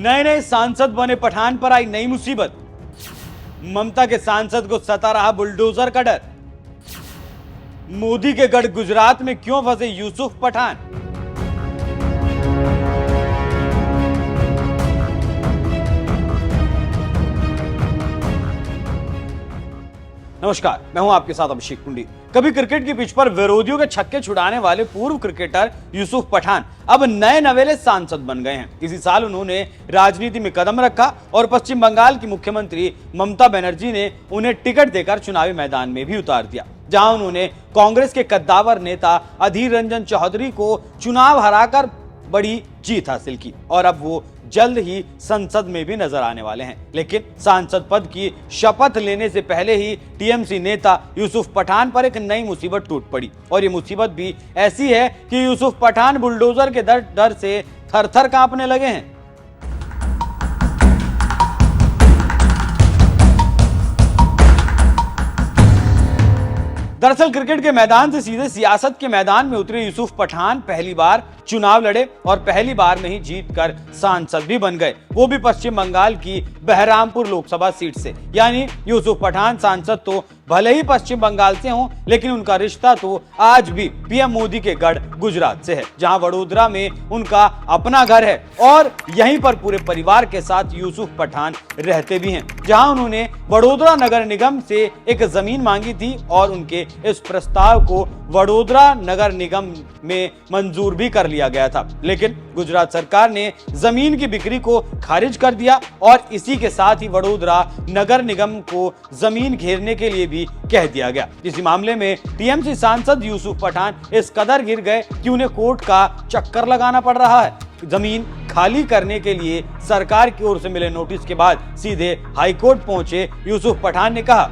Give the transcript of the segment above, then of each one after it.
नए नए सांसद बने पठान पर आई नई मुसीबत। ममता के सांसद को सता रहा बुलडोजर का डर। मोदी के गढ़ गुजरात में क्यों फंसे यूसुफ पठान। नमस्कार, मैं हूं आपके साथ अभिषेक कुंडी। कभी क्रिकेट की पिच पर विरोधियों के छक्के छुड़ाने वाले पूर्व क्रिकेटर यूसुफ पठान अब नए नवेले सांसद बन गए हैं। इसी साल उन्होंने राजनीति में कदम रखा और पश्चिम बंगाल की मुख्यमंत्री ममता बनर्जी ने उन्हें टिकट देकर चुनावी मैदान में भी उतार दिया, जहां उन्होंने कांग्रेस के कद्दावर नेता अधीर रंजन चौधरी को चुनाव हराकर बड़ी जीत हासिल की और अब वो जल्द ही संसद में भी नजर आने वाले हैं। लेकिन सांसद पद की शपथ लेने से पहले ही टीएमसी नेता यूसुफ पठान पर एक नई मुसीबत टूट पड़ी और ये मुसीबत भी ऐसी है कि यूसुफ पठान बुलडोजर के डर से थर-थर कांपने लगे हैं। दरअसल क्रिकेट के मैदान से सीधे सियासत के मैदान में उतरे यूसुफ पठान पहली बार चुनाव लड़े और पहली बार में ही जीतकर सांसद भी बन गए, वो भी पश्चिम बंगाल की बहरामपुर लोकसभा सीट से। यानी यूसुफ पठान सांसद तो भले ही पश्चिम बंगाल से हों, लेकिन उनका रिश्ता तो आज भी पीएम मोदी के गढ़ गुजरात से है, जहां वडोदरा में उनका अपना घर है और यहीं पर पूरे परिवार के साथ यूसुफ पठान रहते भी हैं, जहां उन्होंने वडोदरा नगर निगम से एक जमीन मांगी थी और उनके इस प्रस्ताव को वडोदरा नगर निगम में मंजूर भी कर लिया गया था। लेकिन गुजरात सरकार ने जमीन की बिक्री को खारिज कर दिया और इसी के साथ ही वडोदरा नगर निगम को जमीन घेरने के लिए भी कह दिया गया। इसी मामले में टीएमसी सांसद यूसुफ पठान इस कदर गिर गए कि उन्हें कोर्ट का चक्कर लगाना पड़ रहा है। जमीन खाली करने के लिए सरकार की ओर से मिले नोटिस के बाद सीधे हाईकोर्ट पहुंचे यूसुफ पठान ने कहा,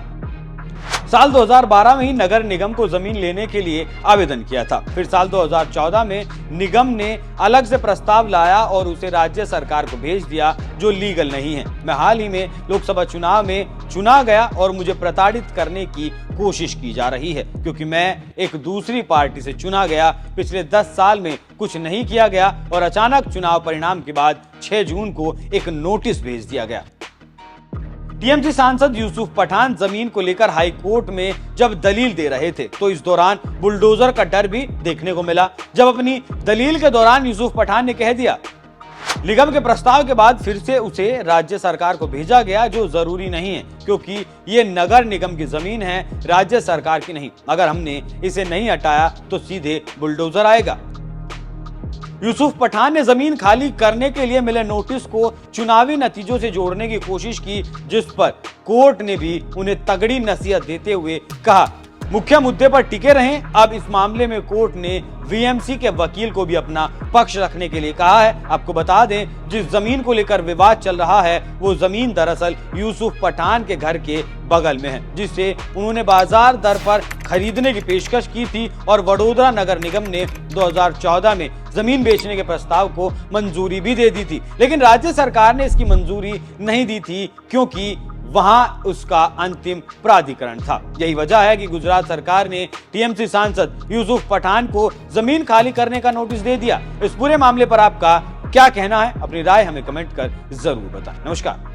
साल 2012 में ही नगर निगम को जमीन लेने के लिए आवेदन किया था। फिर साल 2014 में निगम ने अलग से प्रस्ताव लाया और उसे राज्य सरकार को भेज दिया, जो लीगल नहीं है। मैं हाल ही में लोकसभा चुनाव में चुना गया और मुझे प्रताड़ित करने की कोशिश की जा रही है, क्योंकि मैं एक दूसरी पार्टी से चुना गया। पिछले 10 साल में कुछ नहीं किया गया और अचानक चुनाव परिणाम के बाद 6 जून को एक नोटिस भेज दिया गया। टीएमसी सांसद यूसुफ पठान जमीन को लेकर हाई कोर्ट में जब दलील दे रहे थे, तो इस दौरान बुलडोजर का डर भी देखने को मिला। जब अपनी दलील के दौरान यूसुफ पठान ने कह दिया, निगम के प्रस्ताव के बाद फिर से उसे राज्य सरकार को भेजा गया, जो जरूरी नहीं है, क्योंकि ये नगर निगम की जमीन है, राज्य सरकार की नहीं। अगर हमने इसे नहीं हटाया तो सीधे बुलडोजर आएगा। यूसुफ पठान ने जमीन खाली करने के लिए मिले नोटिस को चुनावी नतीजों से जोड़ने की कोशिश की, जिस पर कोर्ट ने भी उन्हें तगड़ी नसीहत देते हुए कहा, मुख्य मुद्दे पर टिके रहें। अब इस मामले में कोर्ट ने वीएमसी के वकील को भी अपना पक्ष रखने के लिए कहा है। आपको बता दें, जिस जमीन को लेकर विवाद चल रहा है वो जमीन दरअसल यूसुफ पठान के घर के बगल में है, जिसे उन्होंने बाजार दर पर खरीदने की पेशकश की थी और वडोदरा नगर निगम ने 2014 में जमीन बेचने के प्रस्ताव को मंजूरी भी दे दी थी। लेकिन राज्य सरकार ने इसकी मंजूरी नहीं दी थी, क्योंकि वहां उसका अंतिम प्राधिकरण था। यही वजह है कि गुजरात सरकार ने टीएमसी सांसद यूसुफ पठान को जमीन खाली करने का नोटिस दे दिया। इस पूरे मामले पर आपका क्या कहना है? अपनी राय हमें कमेंट कर जरूर बताएं। नमस्कार।